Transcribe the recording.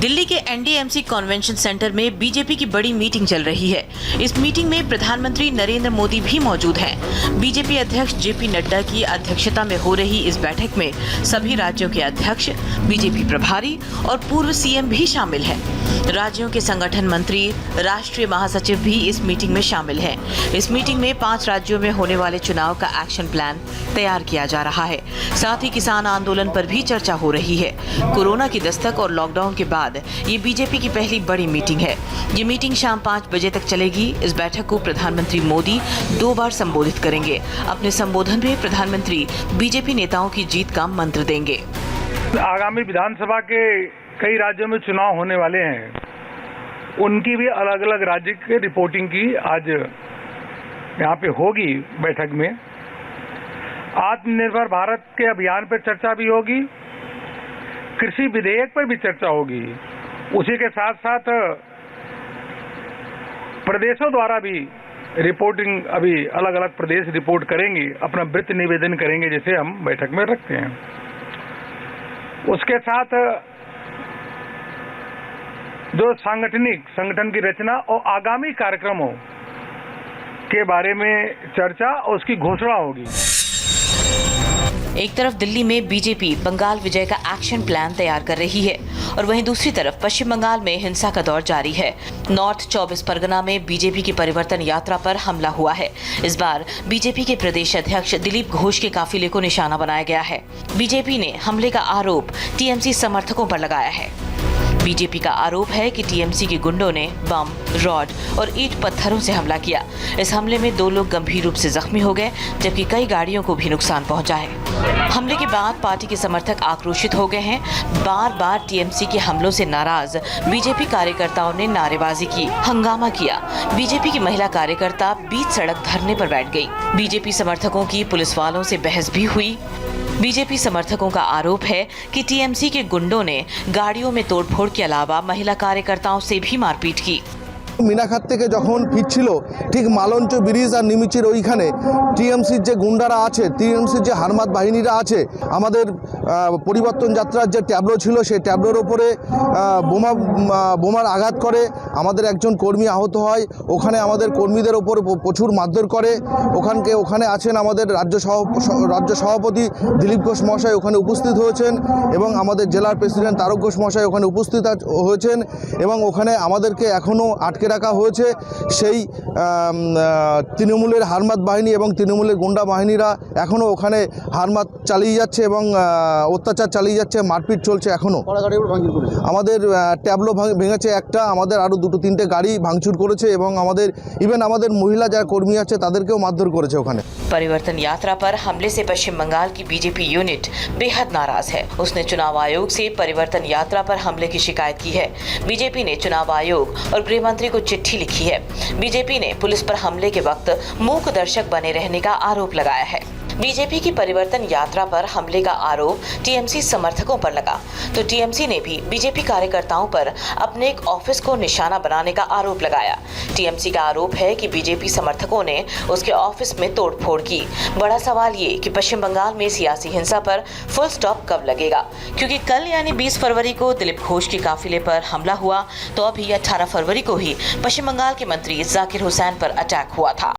दिल्ली के NDMC convention centre में BJP की बड़ी मीटिंग चल रही है। इस मीटिंग में प्रधानमंत्री नरेंद्र मोदी भी मौजूद हैं। बीजेपी अध्यक्ष जेपी नड्डा की अध्यक्षता में हो रही इस बैठक में सभी राज्यों के अध्यक्ष, बीजेपी प्रभारी और पूर्व सीएम भी शामिल हैं। राज्यों के संगठन मंत्री, राष्ट्रीय महासचिव भी इस मीटिंग में शामिल हैं। इस मीटिंग में 5 राज्यों में होने वाले चुनाव का एक्शन प्लान तैयार किया जा रहा है। साथ ही किसान आंदोलन पर भी चर्चा हो रही है। कोरोना की दस्तक और लॉकडाउन के बाद ये बीजेपी की पहली बड़ी मीटिंग है। ये मीटिंग शाम 5 बजे तक चलेगी। इस बैठक को प्रधानमंत्री मोदी 2 बार संबोधित करेंगे। अपने संबोधन में प्रधानमंत्री बीजेपी नेताओं की जीत का मंत्र देंगे। आगामी विधानसभा के कई राज्यों में चुनाव होने वाले हैं, उनकी भी अलग अलग राज्य के रिपोर्टिंग की आज यहाँ पे होगी बैठक में। आत्मनिर्भर भारत के अभियान पर चर्चा भी होगी, कृषि विधेयक पर भी चर्चा होगी। उसी के साथ साथ प्रदेशों द्वारा भी रिपोर्टिंग, अभी अलग अलग प्रदेश रिपोर्ट करेंगे, अपना वृत्त निवेदन करेंगे, जैसे हम बैठक में रखते हैं। उसके साथ जो संगठन की रचना और आगामी कार्यक्रमों के बारे में चर्चा और उसकी घोषणा होगी। एक तरफ दिल्ली में बीजेपी बंगाल विजय का एक्शन प्लान तैयार कर रही है और वहीं दूसरी तरफ पश्चिम बंगाल में हिंसा का दौर जारी है। नॉर्थ 24 परगना में बीजेपी की परिवर्तन यात्रा पर हमला हुआ है। इस बार बीजेपी के प्रदेश अध्यक्ष दिलीप घोष के काफिले को निशाना बनाया गया है। बीजेपी ने हमले का आरोप टीएमसी समर्थकों पर लगाया है। बीजेपी का आरोप है कि टीएमसी के गुंडों ने बम, रॉड और ईंट पत्थरों से हमला किया। इस हमले में 2 लोग गंभीर रूप से जख्मी हो गए, जबकि कई गाड़ियों को भी नुकसान पहुंचा है। हमले के बाद पार्टी के समर्थक आक्रोशित हो गए हैं। बार-बार टीएमसी के हमलों से नाराज बीजेपी कार्यकर्ताओं ने नारेबाजी की, हंगामा किया। बीजेपी की महिला कार्यकर्ता बीच सड़क धरने पर बैठ गई। बीजेपी समर्थकों की पुलिस वालों से बहस भी हुई। बीजेपी समर्थकों का आरोप है कि टीएमसी के गुंडों ने गाड़ियों में तोड़फोड़ के अलावा महिला कार्यकर्ताओं से भी मारपीट की। মিনাখাত থেকে যখন ফিরছিল ঠিক মালঞ্চ ব্রিজ আর নিমিচির ওইখানে টিএমসির যে গুন্ডারা আছে, টিএমসির যে হারমাত বাহিনীরা আছে, আমাদের পরিবর্তন যাত্রার যে ট্যাবলো ছিল সেই ট্যাবলোর ওপরে বোমার আঘাত করে। আমাদের একজন কর্মী আহত হয়। ওখানে আমাদের কর্মীদের ওপর প্রচুর মারধর করে। ওখানে আছেন আমাদের রাজ্য সভাপতি দিলীপ ঘোষ মহাশয়, ওখানে উপস্থিত হয়েছেন এবং আমাদের জেলার প্রেসিডেন্ট তারক ঘোষ মহাশয় ওখানে উপস্থিত হয়েছেন এবং ওখানে আমাদেরকে এখনও আটকে রাখা হয়েছে। সেই তৃণমূলের হারমাত বাহিনী এবং তৃণমূলের গুন্ডা বাহিনীরা এখনও ওখানে হারমাত চালিয়ে যাচ্ছে এবং অত্যাচার চালিয়ে যাচ্ছে, মারপিট চলছে এখনও। আমাদের ট্যাবলো ভেঙেছে একটা, আমাদের আরও 2-3টে গাড়ি ভাঙচুর করেছে এবং আমাদের মহিলা যারা কর্মী আছে তাদেরকেও মারধর করেছে ওখানে। परिवर्तन यात्रा पर हमले से पश्चिम बंगाल की बीजेपी यूनिट बेहद नाराज है। उसने चुनाव आयोग से परिवर्तन यात्रा पर हमले की शिकायत की है। बीजेपी ने चुनाव आयोग और गृह मंत्री को चिट्ठी लिखी है। बीजेपी ने पुलिस पर हमले के वक्त मूक दर्शक बने रहने का आरोप लगाया है। बीजेपी की परिवर्तन यात्रा पर हमले का आरोप टीएमसी समर्थकों पर लगा, तो टीएमसी ने भी बीजेपी कार्यकर्ताओं पर अपने एक ऑफिस को निशाना बनाने का आरोप लगाया। टीएमसी का आरोप है कि बीजेपी समर्थकों ने उसके ऑफिस में तोड़फोड़ की। बड़ा सवाल ये कि पश्चिम बंगाल में सियासी हिंसा पर फुल स्टॉप कब लगेगा, क्योंकि कल यानी 20 फरवरी को दिलीप घोष के काफिले पर हमला हुआ, तो अभी 18 फरवरी को ही पश्चिम बंगाल के मंत्री जाकिर हुसैन पर अटैक हुआ था।